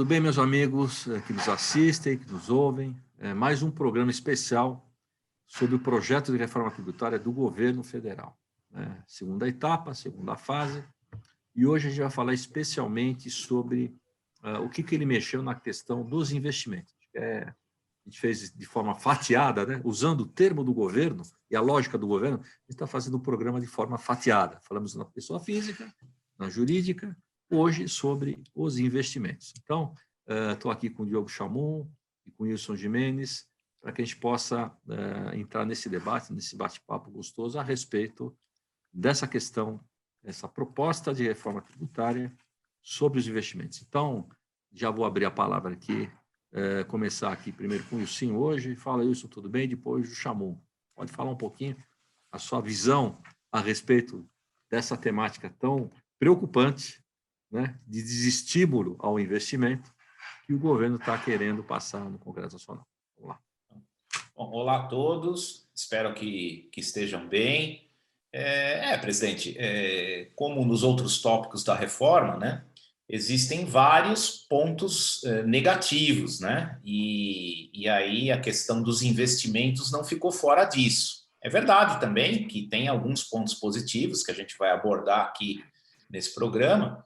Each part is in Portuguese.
Tudo bem, meus amigos que nos assistem, que nos ouvem? Mais um programa especial sobre o projeto de reforma tributária do governo federal. Segunda etapa, segunda fase. E hoje a gente vai falar especialmente sobre o que ele mexeu na questão dos investimentos. A gente fez de forma fatiada, né? Usando o termo do governo e a lógica do governo, a gente está fazendo o programa de forma fatiada. Falamos na pessoa física, na jurídica, hoje sobre os investimentos. Então, estou aqui com o Diogo Chamum e com o Wilson Gimenez, para que a gente possa entrar nesse debate, nesse bate-papo gostoso a respeito dessa questão, essa proposta de reforma tributária sobre os investimentos. Então, já vou abrir a palavra aqui, começar aqui primeiro com o Wilson hoje. Fala, Wilson, tudo bem? Depois o Chamum. Pode falar um pouquinho a sua visão a respeito dessa temática tão preocupante, né, de desestímulo ao investimento que o governo está querendo passar no Congresso Nacional. Vamos lá. Bom, olá a todos, espero que estejam bem. Presidente, como nos outros tópicos da reforma, né, existem vários pontos negativos, né, e aí a questão dos investimentos não ficou fora disso. É verdade também que tem alguns pontos positivos que a gente vai abordar aqui nesse programa,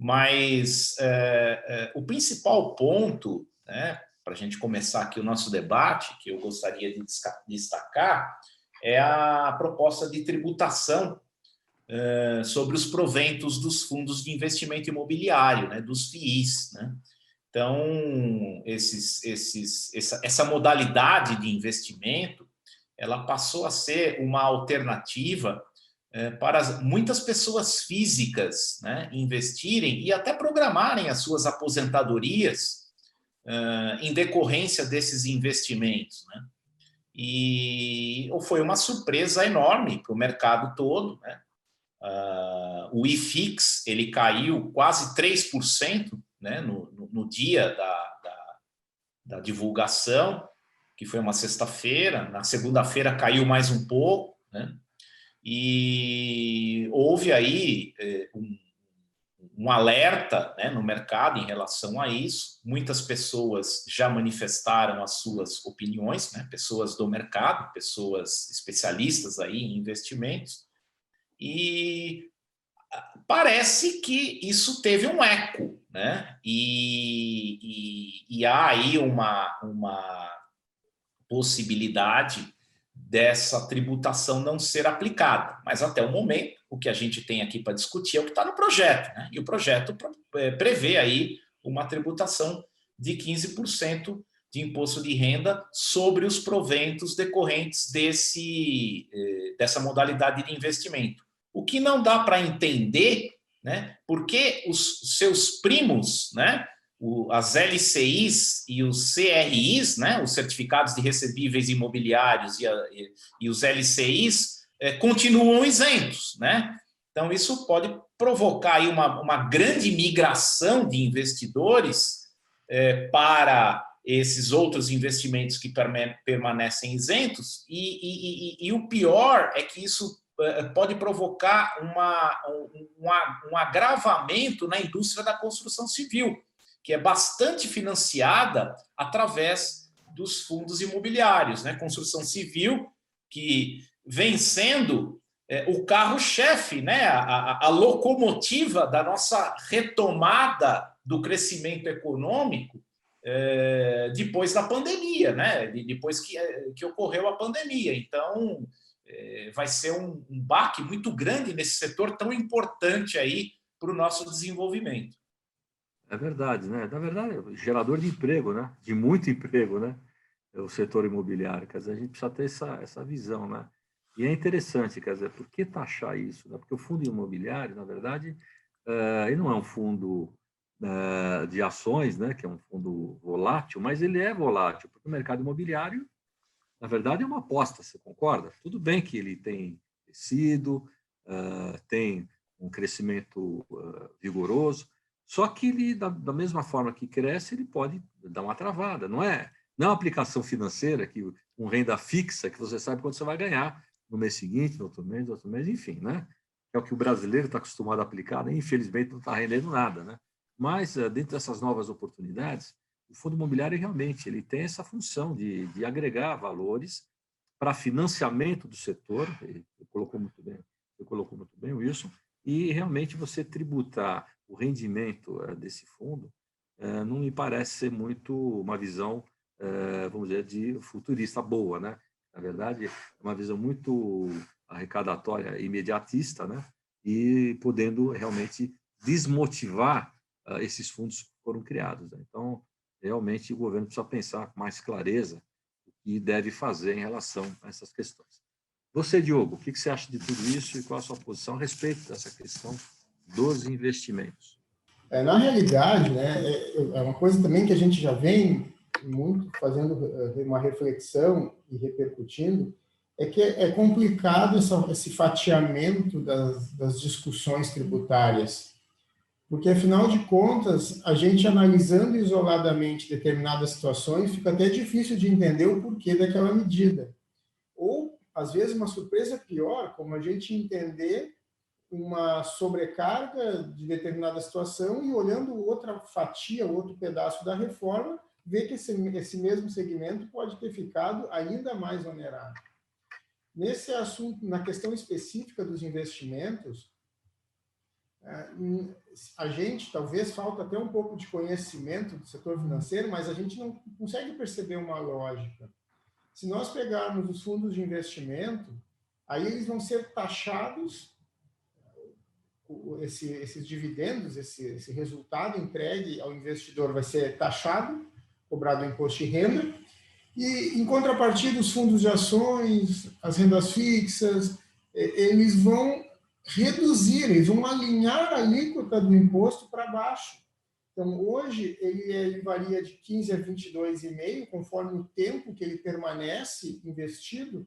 mas o principal ponto, né, para a gente começar aqui o nosso debate, que eu gostaria de destacar, é a proposta de tributação sobre os proventos dos fundos de investimento imobiliário, né, dos FIIs, né? Então, essa modalidade de investimento, ela passou a ser uma alternativa para muitas pessoas físicas, né, investirem e até programarem as suas aposentadorias em decorrência desses investimentos, né? E foi uma surpresa enorme para o mercado todo, né? O IFIX ele caiu quase 3%, né, no dia da divulgação, que foi uma sexta-feira. Na segunda-feira caiu mais um pouco, né? E houve aí um alerta, né, no mercado em relação a isso. Muitas pessoas já manifestaram as suas opiniões, né, pessoas do mercado, pessoas especialistas aí em investimentos, e parece que isso teve um eco, né? E há aí uma possibilidade dessa tributação não ser aplicada. Mas, até o momento, o que a gente tem aqui para discutir é o que está no projeto, né? E o projeto prevê aí uma tributação de 15% de imposto de renda sobre os proventos decorrentes dessa modalidade de investimento. O que não dá para entender, né? Porque os seus primos, né, as LCIs e os CRIs, né, os certificados de recebíveis imobiliários e os LCIs continuam isentos, né? Então, isso pode provocar aí uma grande migração de investidores para esses outros investimentos que permanecem isentos, e o pior é que isso pode provocar um agravamento na indústria da construção civil, que é bastante financiada através dos fundos imobiliários, né? Construção civil que vem sendo o carro-chefe, né? A locomotiva da nossa retomada do crescimento econômico depois da pandemia, né? Depois que ocorreu a pandemia. Então, vai ser um baque muito grande nesse setor tão importante aí para o nosso desenvolvimento. É verdade, né? Na verdade, é gerador de emprego, né? De muito emprego, né? O setor imobiliário. Quer dizer, a gente precisa ter essa visão, né? E é interessante, quer dizer, por que taxar isso, né? Porque o fundo imobiliário, na verdade, ele não é um fundo de ações, né? Que é um fundo volátil, mas ele é volátil, porque o mercado imobiliário, na verdade, é uma aposta, você concorda? Tudo bem que ele tem crescido, tem um crescimento vigoroso, só que ele, da mesma forma que cresce, ele pode dar uma travada, não é? Não é uma aplicação financeira, com renda fixa, que você sabe quanto você vai ganhar no mês seguinte, no outro mês, enfim, né? É o que o brasileiro está acostumado a aplicar, né? Infelizmente não está rendendo nada, né? Mas, dentro dessas novas oportunidades, o fundo imobiliário realmente ele tem essa função de agregar valores para financiamento do setor, você colocou muito bem, Wilson, e realmente você tributar o rendimento desse fundo não me parece ser muito uma visão, vamos dizer, de futurista boa, né? Na verdade, é uma visão muito arrecadatória, imediatista, né? E podendo realmente desmotivar esses fundos que foram criados, né? Então, realmente, o governo precisa pensar com mais clareza o que deve fazer em relação a essas questões. Você, Diogo, o que você acha de tudo isso e qual a sua posição a respeito dessa questão dos investimentos? Na realidade, né, é uma coisa também que a gente já vem muito fazendo uma reflexão e repercutindo, é que é complicado esse fatiamento das discussões tributárias, porque, afinal de contas, a gente analisando isoladamente determinadas situações, fica até difícil de entender o porquê daquela medida. Ou, às vezes, uma surpresa pior, como a gente entender uma sobrecarga de determinada situação e olhando outra fatia, outro pedaço da reforma, ver que esse mesmo segmento pode ter ficado ainda mais onerado. Nesse assunto, na questão específica dos investimentos, a gente talvez falta até um pouco de conhecimento do setor financeiro, mas a gente não consegue perceber uma lógica. Se nós pegarmos os fundos de investimento, aí eles vão ser taxados, esses dividendos, esse resultado entregue ao investidor vai ser taxado, cobrado o imposto de renda, e, em contrapartida, os fundos de ações, as rendas fixas, eles vão reduzir, eles vão alinhar a alíquota do imposto para baixo. Então, hoje, ele varia de 15 a 22,5, conforme o tempo que ele permanece investido,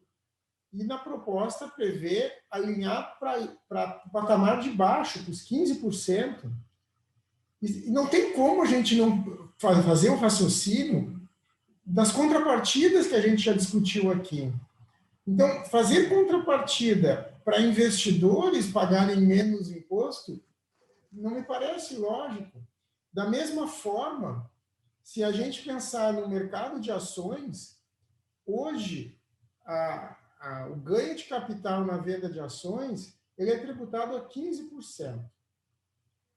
e na proposta prevê alinhar para o patamar de baixo, para os 15%. E não tem como a gente não fazer o raciocínio das contrapartidas que a gente já discutiu aqui. Então, fazer contrapartida para investidores pagarem menos imposto não me parece lógico. Da mesma forma, se a gente pensar no mercado de ações, hoje, o ganho de capital na venda de ações ele é tributado a 15%.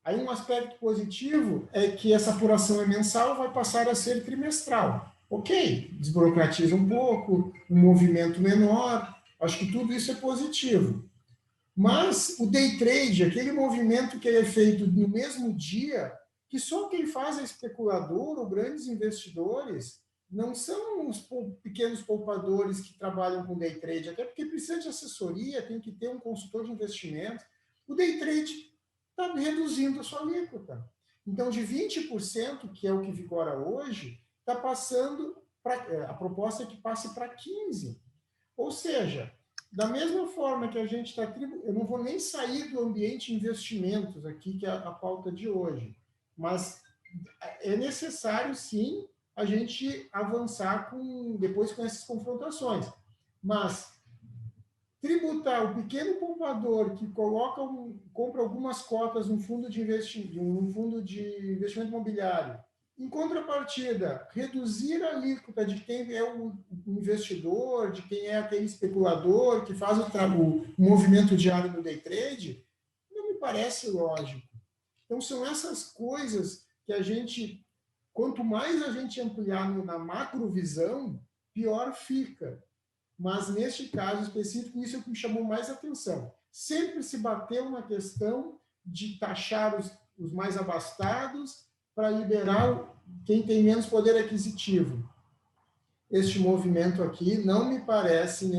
Aí um aspecto positivo é que essa apuração é mensal, vai passar a ser trimestral. Ok, desburocratiza um pouco, um movimento menor, acho que tudo isso é positivo. Mas o day trade, aquele movimento que é feito no mesmo dia, que só quem faz é especulador ou grandes investidores, não são os pequenos poupadores que trabalham com day trade, até porque precisa de assessoria, tem que ter um consultor de investimento. O day trade está reduzindo a sua alíquota. Então, de 20%, que é o que vigora hoje, está passando, a proposta é que passe para 15%. Ou seja, da mesma forma que a gente está... Eu não vou nem sair do ambiente investimentos aqui, que é a pauta de hoje, mas é necessário, sim, a gente avançar depois com essas confrontações. Mas tributar o pequeno poupador que compra algumas cotas num fundo de investimento imobiliário, em contrapartida, reduzir a alíquota de quem é o investidor, de quem é aquele especulador que faz o movimento diário no day trade, não me parece lógico. Então, são essas coisas que a gente, quanto mais a gente ampliar na macrovisão, pior fica. Mas, neste caso específico, isso é o que me chamou mais atenção. Sempre se bateu na questão de taxar os mais abastados para liberar quem tem menos poder aquisitivo. Este movimento aqui não me parece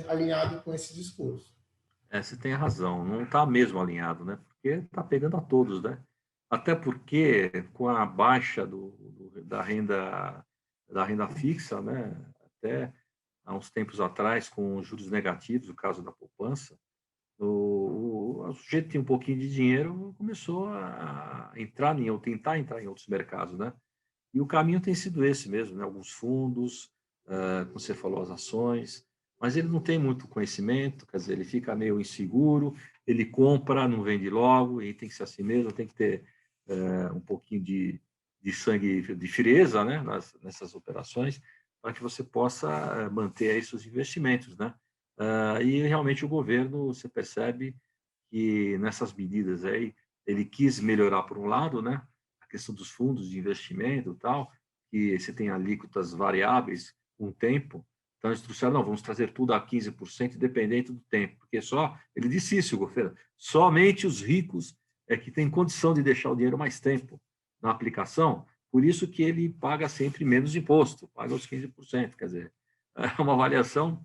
alinhado com esse discurso. Você tem razão, não está mesmo alinhado, né? Porque está pegando a todos, né? Até porque, com a baixa da renda fixa, né? Até há uns tempos atrás, com os juros negativos, o caso da poupança, o sujeito que tinha um pouquinho de dinheiro começou a tentar entrar em outros mercados, né? E o caminho tem sido esse mesmo, né? Alguns fundos, como você falou, as ações, mas ele não tem muito conhecimento, quer dizer, ele fica meio inseguro, ele compra, não vende logo, e tem que ser assim mesmo, tem que ter um pouquinho de sangue, de frieza, né, nessas operações, para que você possa manter aí seus investimentos, né? E realmente o governo, você percebe que nessas medidas aí, ele quis melhorar por um lado, né, a questão dos fundos de investimento e tal, que você tem alíquotas variáveis com o tempo, então eles trouxeram, não, vamos trazer tudo a 15%, independente do tempo, porque ele disse isso, o governo, somente os ricos é que têm condição de deixar o dinheiro mais tempo na aplicação, por isso que ele paga sempre menos imposto, paga os 15%, quer dizer, é uma avaliação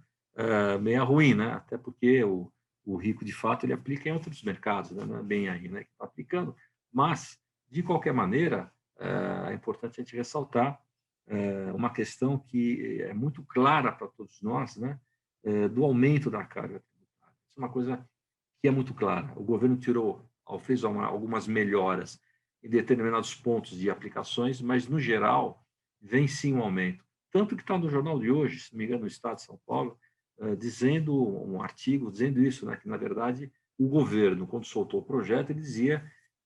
meio ruim, né? Até porque o rico, de fato, ele aplica em outros mercados, né? Não é bem aí, né, que está aplicando, mas, de qualquer maneira, é importante a gente ressaltar uma questão que é muito clara para todos nós, né? Do aumento da carga tributária. Isso é uma coisa que é muito clara. O governo fez algumas melhoras em determinados pontos de aplicações, mas, no geral, vem sim um aumento. Tanto que está no jornal de hoje, se não me engano, no Estado de São Paulo, dizendo um artigo dizendo isso, né, que, na verdade, o governo, quando soltou o projeto, ele dizia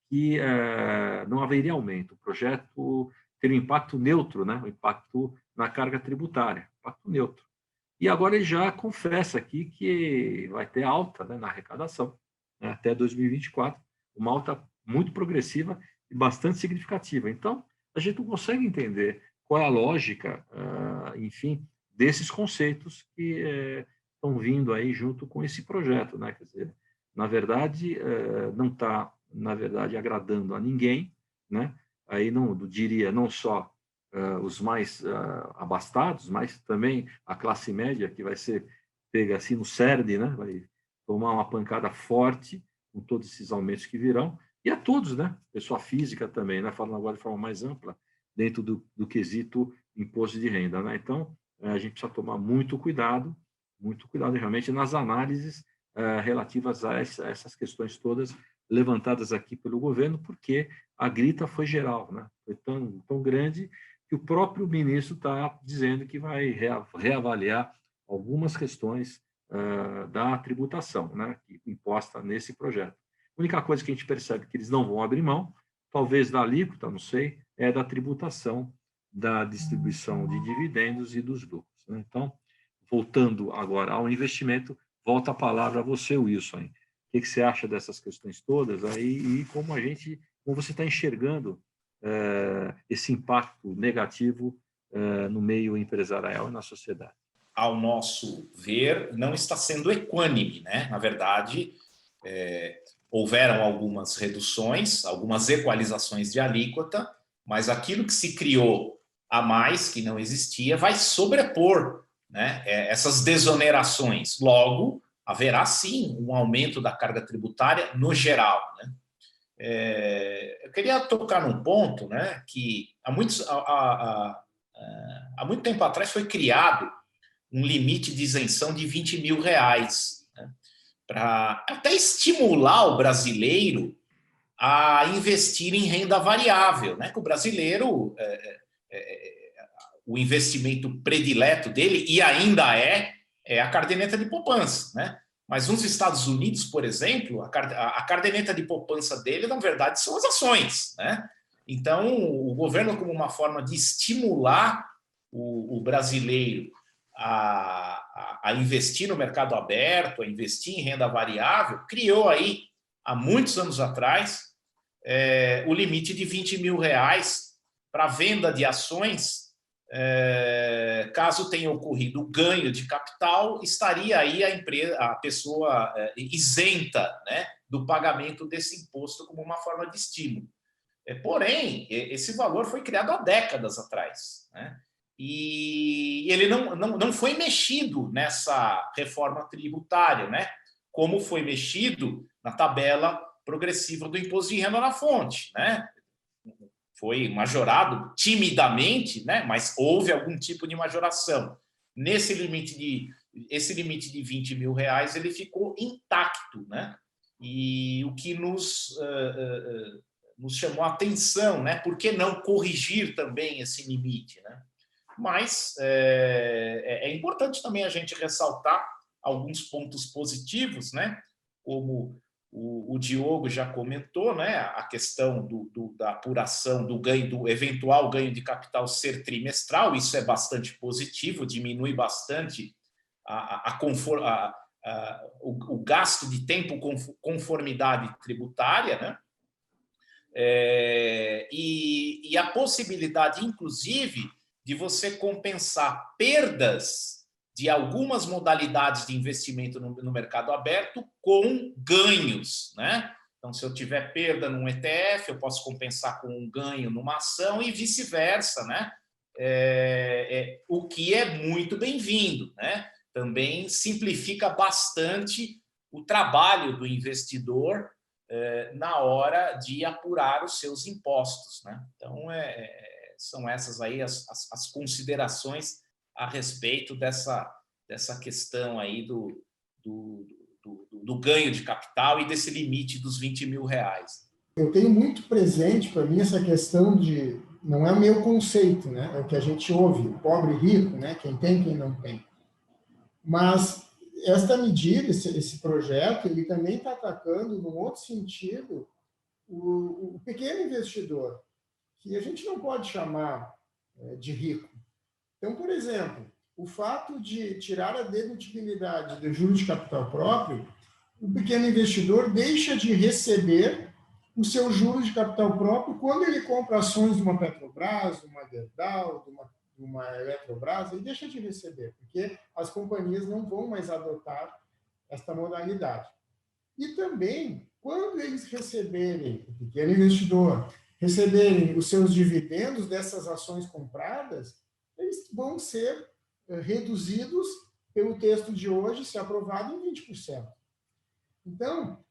que não haveria aumento. O projeto teria um impacto neutro, né, um impacto na carga tributária, impacto neutro. E agora ele já confessa aqui que vai ter alta, né, na arrecadação, né, até 2024, uma alta muito progressiva e bastante significativa. Então, a gente não consegue entender qual é a lógica, enfim, desses conceitos que estão vindo aí junto com esse projeto, né? Quer dizer, na verdade, não está, na verdade, agradando a ninguém, né? Aí não diria não só os mais abastados, mas também a classe média, que vai ser pega assim no cerne, né? Vai tomar uma pancada forte com todos esses aumentos que virão, e a todos, né? Pessoa física também, né? Falando agora de forma mais ampla, dentro do quesito imposto de renda, né? Então, a gente precisa tomar muito cuidado realmente nas análises relativas a essas questões todas levantadas aqui pelo governo, porque a grita foi geral, né? Foi tão grande que o próprio ministro está dizendo que vai reavaliar algumas questões da tributação, né, imposta nesse projeto. A única coisa que a gente percebe que eles não vão abrir mão, talvez da alíquota, não sei, é da tributação da distribuição de dividendos e dos lucros, né? Então, voltando agora ao investimento, volta a palavra a você, Wilson. O que você acha dessas questões todas aí e como você está enxergando esse impacto negativo no meio empresarial e na sociedade? Ao nosso ver, não está sendo equânime, né? Na verdade, houveram algumas reduções, algumas equalizações de alíquota, mas aquilo que se criou a mais, que não existia, vai sobrepor, né, essas desonerações. Logo, haverá sim um aumento da carga tributária no geral, né? Eu queria tocar num ponto, né, que há muito tempo atrás foi criado um limite de isenção de R$ 20.000, né, para até estimular o brasileiro a investir em renda variável, né? Que o brasileiro, o investimento predileto dele, e ainda é a caderneta de poupança, né? Mas nos Estados Unidos, por exemplo, a caderneta de poupança dele, na verdade, são as ações, né? Então, o governo, como uma forma de estimular o brasileiro a investir no mercado aberto, a investir em renda variável, criou aí, há muitos anos atrás, o limite de R$ 20.000 para venda de ações. Caso tenha ocorrido ganho de capital, estaria aí a pessoa isenta, né, do pagamento desse imposto como uma forma de estímulo. Porém, esse valor foi criado há décadas atrás, né? E ele não foi mexido nessa reforma tributária, né? Como foi mexido na tabela progressiva do imposto de renda na fonte, né? Foi majorado timidamente, né? Mas houve algum tipo de majoração. Esse limite de R$ 20.000 ele ficou intacto, né? E o que nos chamou a atenção, né? Por que não corrigir também esse limite, né? Mas é importante também a gente ressaltar alguns pontos positivos, né? Como O Diogo já comentou, né, a questão da apuração do ganho, do eventual ganho de capital ser trimestral. Isso é bastante positivo, diminui bastante o gasto de tempo com conformidade tributária, né? E a possibilidade, inclusive, de você compensar perdas de algumas modalidades de investimento no mercado aberto com ganhos, né? Então, se eu tiver perda num ETF, eu posso compensar com um ganho numa ação e vice-versa, né? O que é muito bem-vindo, né? Também simplifica bastante o trabalho do investidor na hora de apurar os seus impostos, né? Então, são essas aí as considerações a respeito dessa questão aí do ganho de capital e desse limite dos R$20.000. Eu tenho muito presente para mim essa questão de, não é o meu conceito, né? É o que a gente ouve, o pobre e rico, né? Quem tem, quem não tem. Mas esta medida, esse projeto, ele também está atacando, num outro sentido, o pequeno investidor, que a gente não pode chamar de rico. Então, por exemplo, o fato de tirar a dedutibilidade do juros de capital próprio, o pequeno investidor deixa de receber os seus juros de capital próprio quando ele compra ações de uma Petrobras, de uma Gerdau, de uma Eletrobras, ele deixa de receber, porque as companhias não vão mais adotar esta modalidade. E também, quando eles receberem, o pequeno investidor, receberem os seus dividendos dessas ações compradas, eles vão ser reduzidos pelo texto de hoje, se aprovado, em 20%. Então,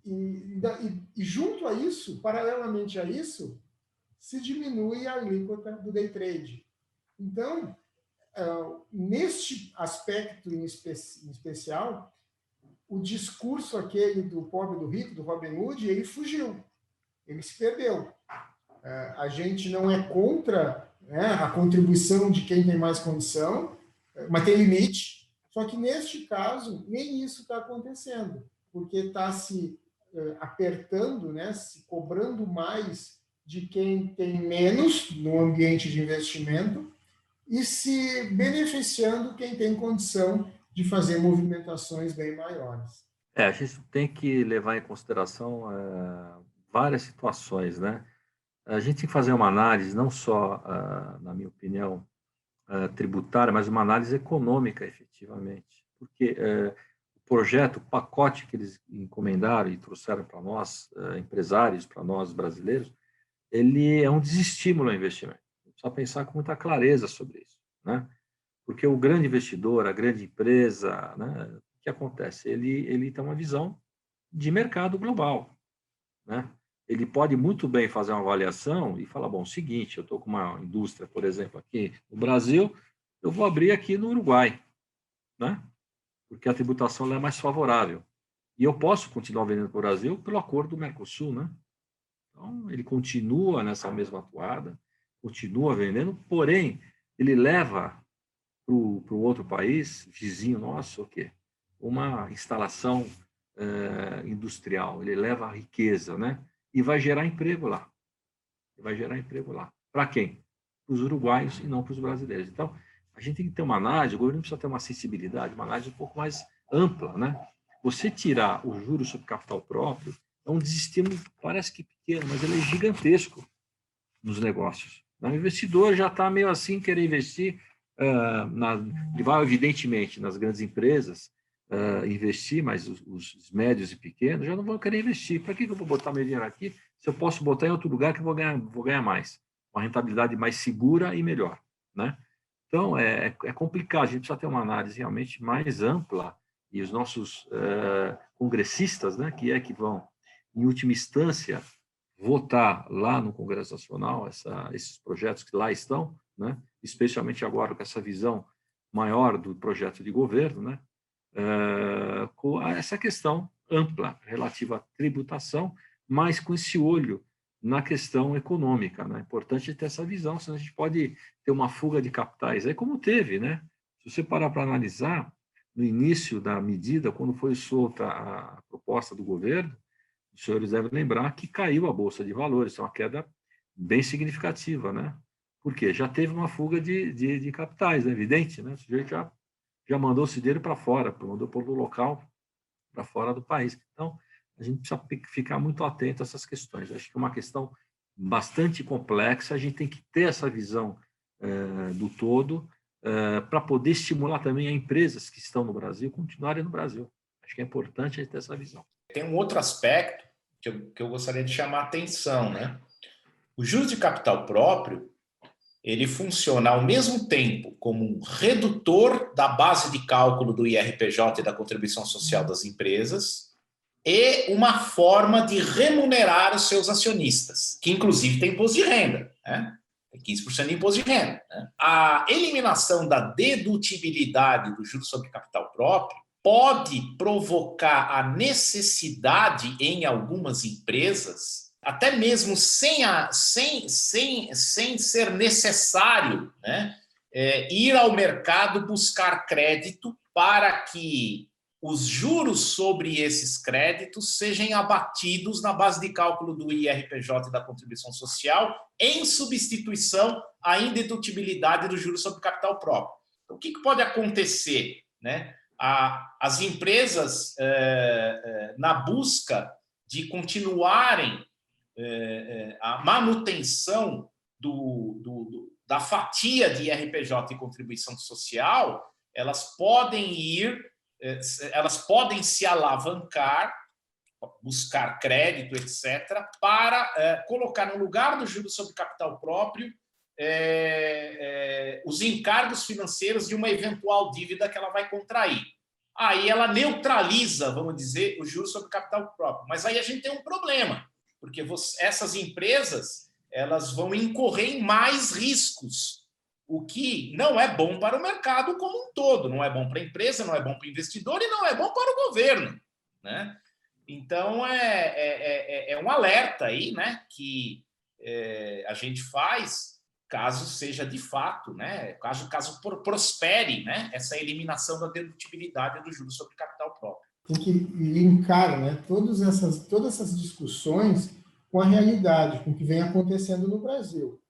e junto a isso, paralelamente a isso, se diminui a alíquota do day trade. Então, neste aspecto em especial, o discurso aquele do pobre do rico, do Robin Hood, ele fugiu, ele se perdeu. A gente não é contra, né, a contribuição de quem tem mais condição, mas tem limite. Só que, neste caso, nem isso está acontecendo, porque está se apertando, né, se cobrando mais de quem tem menos no ambiente de investimento e se beneficiando quem tem condição de fazer movimentações bem maiores. A gente tem que levar em consideração várias situações, né? A gente tem que fazer uma análise, não só, na minha opinião, tributária, mas uma análise econômica, efetivamente. Porque o projeto, o pacote que eles encomendaram e trouxeram para nós, empresários, para nós brasileiros, ele é um desestímulo ao investimento. Só pensar com muita clareza sobre isso, né? Porque o grande investidor, a grande empresa, né, o que acontece? Ele tem uma visão de mercado global, né? Ele pode muito bem fazer uma avaliação e falar, bom, o seguinte, eu estou com uma indústria, por exemplo, aqui no Brasil, eu vou abrir aqui no Uruguai, né? Porque a tributação é mais favorável. E eu posso continuar vendendo para o Brasil pelo acordo do Mercosul, né? Então, ele continua nessa mesma atuada, continua vendendo, porém, ele leva para o outro país, vizinho nosso, o quê? Uma instalação industrial, ele leva a riqueza, né? E vai gerar emprego lá. Vai gerar emprego lá. Para quem? Para os uruguaios e não para os brasileiros. Então, a gente tem que ter uma análise, o governo precisa ter uma sensibilidade, uma análise um pouco mais ampla, né? Você tirar o juros sobre capital próprio é um desestímulo, parece que pequeno, mas ele é gigantesco nos negócios. O investidor já está meio assim, querer investir, ele vai, evidentemente, nas grandes empresas, investir, mas os médios e pequenos já não vão querer investir. Para que eu vou botar meu dinheiro aqui se eu posso botar em outro lugar que eu vou ganhar mais? Uma rentabilidade mais segura e melhor, né? Então, é complicado. A gente precisa ter uma análise realmente mais ampla e os nossos congressistas, né, que vão, em última instância, votar lá no Congresso Nacional esses projetos que lá estão, né, especialmente agora com essa visão maior do projeto de governo, né, com essa questão ampla relativa à tributação, mas com esse olho na questão econômica, né? É importante ter essa visão, senão a gente pode ter uma fuga de capitais. Aí como teve, né? Se você parar para analisar, no início da medida, quando foi solta a proposta do governo, os senhores devem lembrar que caiu a Bolsa de Valores, é uma queda bem significativa, né? Porque já teve uma fuga de capitais, é evidente, né? O sujeito já mandou o dinheiro para fora, mandou para o local, para fora do país. Então, a gente precisa ficar muito atento a essas questões. Acho que é uma questão bastante complexa, a gente tem que ter essa visão do todo para poder estimular também as empresas que estão no Brasil continuarem no Brasil. Acho que é importante a gente ter essa visão. Tem um outro aspecto que eu gostaria de chamar a atenção, né? O juros de capital próprio, ele funciona ao mesmo tempo como um redutor da base de cálculo do IRPJ e da contribuição social das empresas e uma forma de remunerar os seus acionistas, que inclusive tem imposto de renda, né? Tem 15% de imposto de renda, né? A eliminação da dedutibilidade do juros sobre capital próprio pode provocar a necessidade em algumas empresas, até mesmo sem ser necessário, né, ir ao mercado buscar crédito para que os juros sobre esses créditos sejam abatidos na base de cálculo do IRPJ e da contribuição social, em substituição à indedutibilidade do juros sobre capital próprio. Então, o que pode acontecer, né? As empresas, na busca de continuarem a manutenção da fatia de IRPJ e contribuição social, elas podem se alavancar, buscar crédito, etc., para colocar no lugar do juros sobre capital próprio os encargos financeiros de uma eventual dívida que ela vai contrair. Aí ela neutraliza, vamos dizer, o juros sobre capital próprio. Mas aí a gente tem um problema, porque essas empresas elas vão incorrer em mais riscos, o que não é bom para o mercado como um todo, não é bom para a empresa, não é bom para o investidor e não é bom para o governo, né? Então, é um alerta aí, né, que a gente faz caso seja de fato, né, caso prospere, né, essa eliminação da dedutibilidade do juros sobre capital próprio. Tem que linkar, né, todas essas discussões com a realidade, com o que vem acontecendo no Brasil.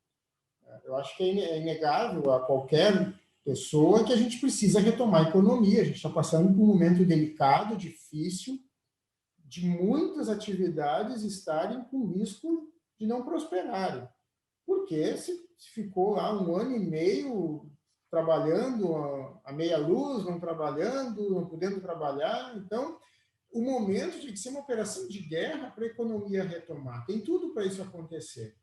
Eu acho que é inegável a qualquer pessoa que a gente precisa retomar a economia. A gente está passando por um momento delicado, difícil, de muitas atividades estarem com risco de não prosperarem. Porque se ficou lá 1 ano e meio trabalhando a meia luz, não trabalhando, não podendo trabalhar. Então, o momento tem que ser uma operação de guerra para a economia retomar. Tem tudo para isso acontecer.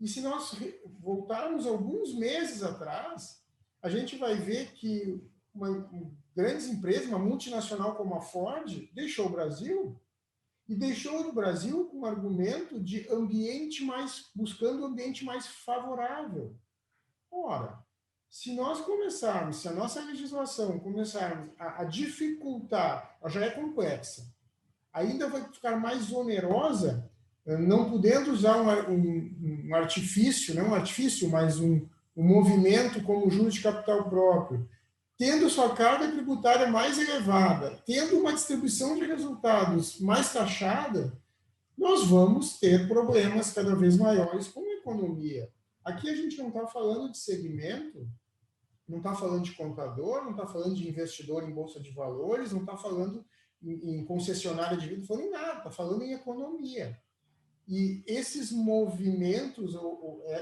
E se nós voltarmos alguns meses atrás, a gente vai ver que uma grande empresa, uma multinacional como a Ford, deixou o Brasil e deixou o Brasil com um argumento de buscando um ambiente mais favorável. Ora, se nós começarmos, se a nossa legislação começarmos a dificultar, ela já é complexa, ainda vai ficar mais onerosa, não podendo usar um artifício, não um artifício, mas um movimento como o juros de capital próprio, tendo sua carga tributária mais elevada, tendo uma distribuição de resultados mais taxada, nós vamos ter problemas cada vez maiores com a economia. Aqui a gente não está falando de segmento, não está falando de contador, não está falando de investidor em bolsa de valores, não está falando em concessionária de vida, não falando em nada, está falando em economia. E esses movimentos,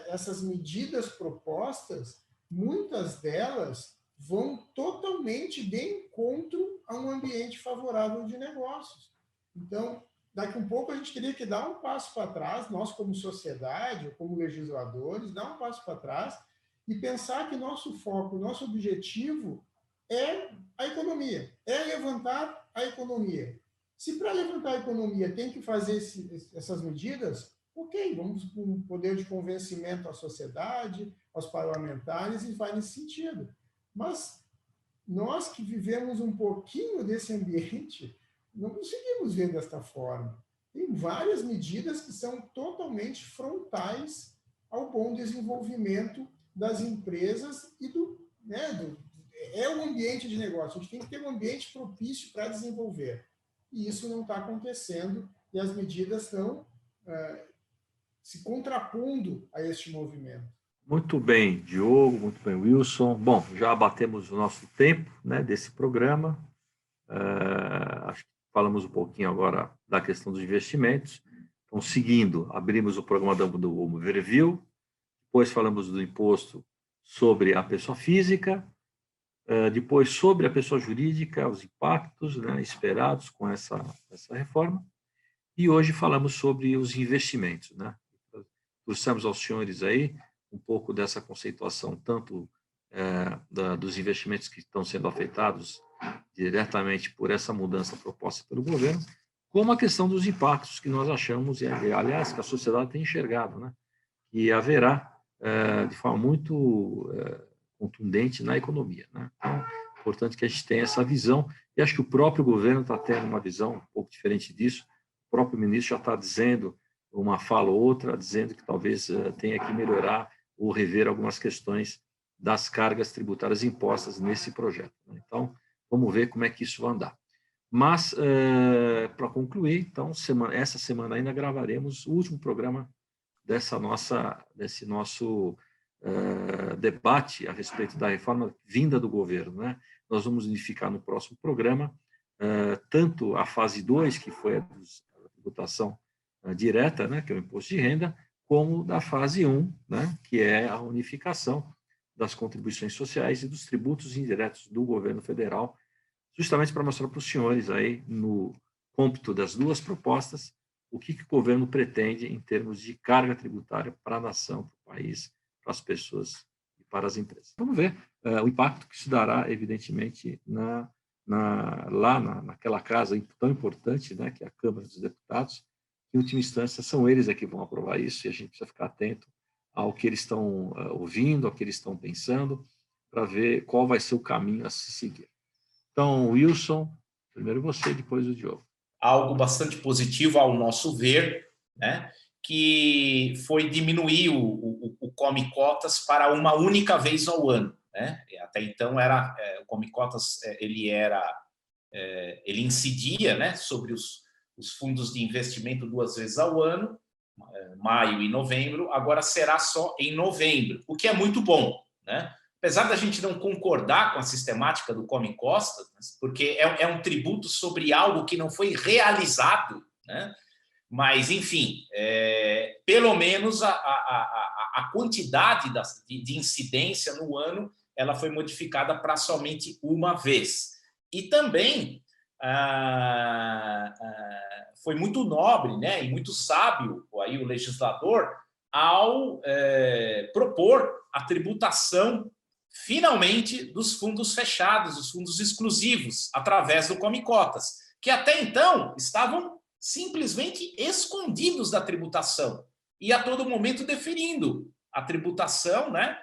essas medidas propostas, muitas delas vão totalmente de encontro a um ambiente favorável de negócios. Então, daqui a um pouco a gente teria que dar um passo para trás, nós como sociedade, ou como legisladores, dar um passo para trás e pensar que nosso foco, nosso objetivo é a economia, é levantar a economia. Se para levantar a economia tem que fazer essas medidas, ok, vamos com um poder de convencimento à sociedade, aos parlamentares, e vai nesse sentido. Mas nós que vivemos um pouquinho desse ambiente, não conseguimos ver desta forma. Tem várias medidas que são totalmente frontais ao bom desenvolvimento das empresas e é o ambiente de negócio. A gente tem que ter um ambiente propício para desenvolver. E isso não está acontecendo, e as medidas estão se contrapondo a este movimento. Muito bem, Diogo, muito bem, Wilson. Bom, já abatemos o nosso tempo, né, desse programa. Acho que falamos um pouquinho agora da questão dos investimentos. Então, seguindo, abrimos o programa do Overview, depois falamos do imposto sobre a pessoa física, depois sobre a pessoa jurídica, os impactos, né, esperados com essa reforma, e hoje falamos sobre os investimentos, né? Trouxemos aos senhores aí um pouco dessa conceituação, tanto dos investimentos que estão sendo afetados diretamente por essa mudança proposta pelo governo, como a questão dos impactos que nós achamos, e aliás, que a sociedade tem enxergado, né? Que haverá de forma muito contundente na economia, né? Então, é importante que a gente tenha essa visão, e acho que o próprio governo está tendo uma visão um pouco diferente disso. O próprio ministro já está dizendo, uma fala ou outra, dizendo que talvez tenha que melhorar ou rever algumas questões das cargas tributárias impostas nesse projeto, né? Então, vamos ver como é que isso vai andar. Mas, para concluir, então, essa semana ainda gravaremos o último programa desse nosso debate a respeito da reforma vinda do governo, né? Nós vamos unificar no próximo programa tanto a fase 2, que foi a tributação direta, né, que é o imposto de renda, como da fase 1, né, que é a unificação das contribuições sociais e dos tributos indiretos do governo federal, justamente para mostrar para os senhores aí, no cômputo das duas propostas, o que o governo pretende em termos de carga tributária para a nação, para o país, para as pessoas e para as empresas. Vamos ver o impacto que isso dará, evidentemente, lá naquela casa tão importante, né, que é a Câmara dos Deputados. Em última instância, são eles que vão aprovar isso, e a gente precisa ficar atento ao que eles estão ouvindo, ao que eles estão pensando, para ver qual vai ser o caminho a se seguir. Então, Wilson, primeiro você, depois o Diogo. Algo bastante positivo ao nosso ver, né, que foi diminuir o Come Cotas para uma única vez ao ano, né? Até então o Come Cotas ele incidia, né, sobre os fundos de investimento 2 vezes ao ano, maio e novembro. Agora será só em novembro, o que é muito bom, né? Apesar da gente não concordar com a sistemática do Come Cotas, porque é um tributo sobre algo que não foi realizado, né? Mas, enfim, pelo menos a quantidade de incidência no ano ela foi modificada para somente uma vez. E também foi muito nobre, né, e muito sábio aí o legislador ao propor a tributação finalmente dos fundos fechados, dos fundos exclusivos, através do Come Cotas, que até então estavam simplesmente escondidos da tributação e a todo momento deferindo a tributação, né,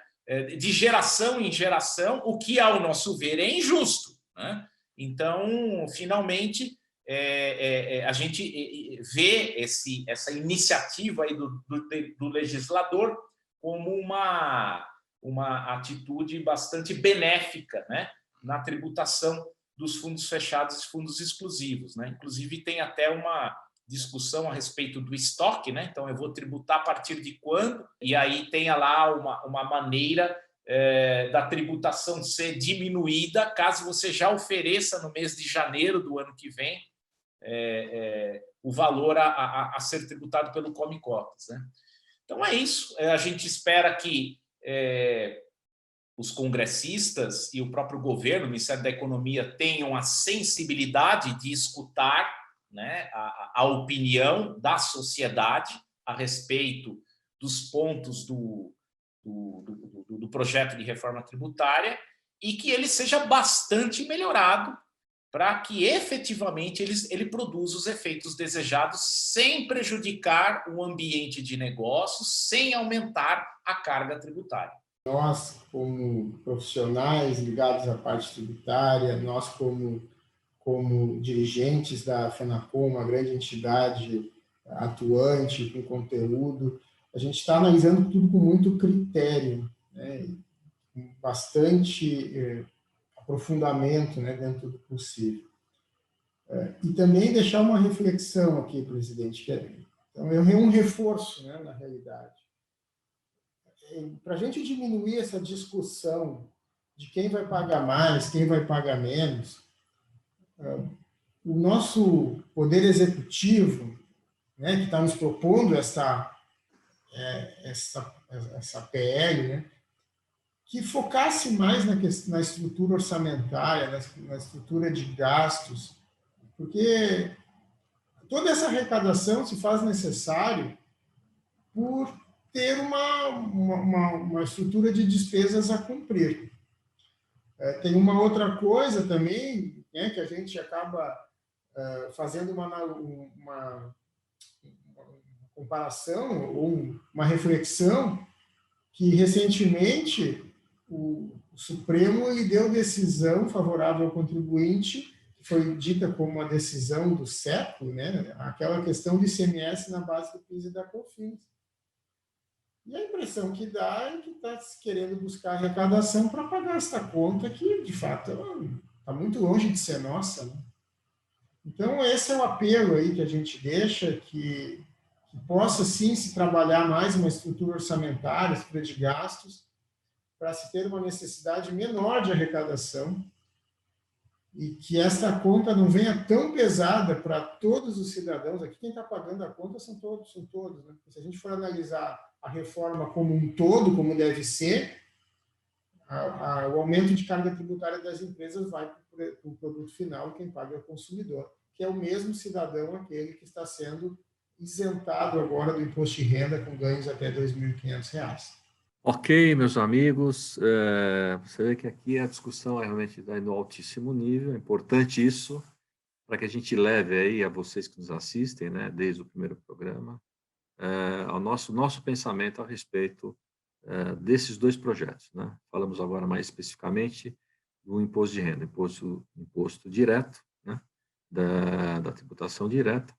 de geração em geração, o que, ao nosso ver, é injusto, né? Então, finalmente, a gente vê essa iniciativa aí do legislador como uma atitude bastante benéfica, né, na tributação dos fundos fechados e fundos exclusivos, né? Inclusive, tem até uma discussão a respeito do estoque, né? Então, eu vou tributar a partir de quando? E aí tem lá uma maneira da tributação ser diminuída caso você já ofereça no mês de janeiro do ano que vem o valor a ser tributado pelo Come Cotas, né? Então, é isso. A gente espera que os congressistas e o próprio governo, o Ministério da Economia, tenham a sensibilidade de escutar, né, a opinião da sociedade a respeito dos pontos do projeto de reforma tributária e que ele seja bastante melhorado para que efetivamente ele produza os efeitos desejados sem prejudicar o ambiente de negócios, sem aumentar a carga tributária. Nós, como profissionais ligados à parte tributária, nós, como dirigentes da FENACOM, uma grande entidade atuante com conteúdo, a gente está analisando tudo com muito critério, né? Com bastante aprofundamento, né, dentro do possível. E também deixar uma reflexão aqui, presidente, que então, é um reforço, né, na realidade. Para a gente diminuir essa discussão de quem vai pagar mais, quem vai pagar menos, o nosso poder executivo, né, que está nos propondo essa PL, né, que focasse mais na estrutura orçamentária, na estrutura de gastos, porque toda essa arrecadação se faz necessário por ter uma estrutura de despesas a cumprir. Tem uma outra coisa também, né, que a gente acaba fazendo uma comparação ou uma reflexão, que recentemente o Supremo deu decisão favorável ao contribuinte, que foi dita como a decisão do século, né, aquela questão do ICMS na base do PIS e da COFINS. E a impressão que dá é que está querendo buscar arrecadação para pagar esta conta que, de fato, está muito longe de ser nossa, né? Então, esse é o apelo aí que a gente deixa, que possa, sim, se trabalhar mais uma estrutura orçamentária, estrutura de gastos, para se ter uma necessidade menor de arrecadação e que esta conta não venha tão pesada para todos os cidadãos. Aqui quem está pagando a conta são todos, né? Se a gente for analisar a reforma como um todo, como deve ser, o aumento de carga tributária das empresas vai para o produto final, quem paga é o consumidor, que é o mesmo cidadão, aquele que está sendo isentado agora do imposto de renda com ganhos até R$ 2.500. Ok, meus amigos, você vê que aqui a discussão é realmente no altíssimo nível, é importante isso, para que a gente leve aí a vocês que nos assistem, né, desde o primeiro programa, ao nosso pensamento a respeito desses dois projetos, né? Falamos agora mais especificamente do imposto de renda, imposto direto, né, da tributação direta,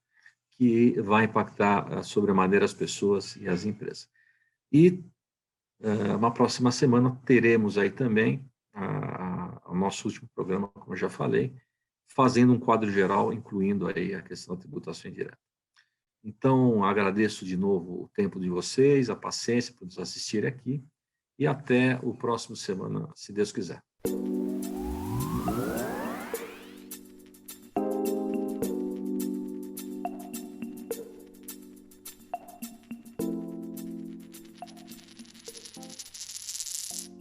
que vai impactar sobremaneira as pessoas e as empresas. E na próxima semana teremos aí também o nosso último programa, como eu já falei, fazendo um quadro geral, incluindo aí a questão da tributação indireta. Então, agradeço de novo o tempo de vocês, a paciência por nos assistir aqui, e até o próximo semana, se Deus quiser.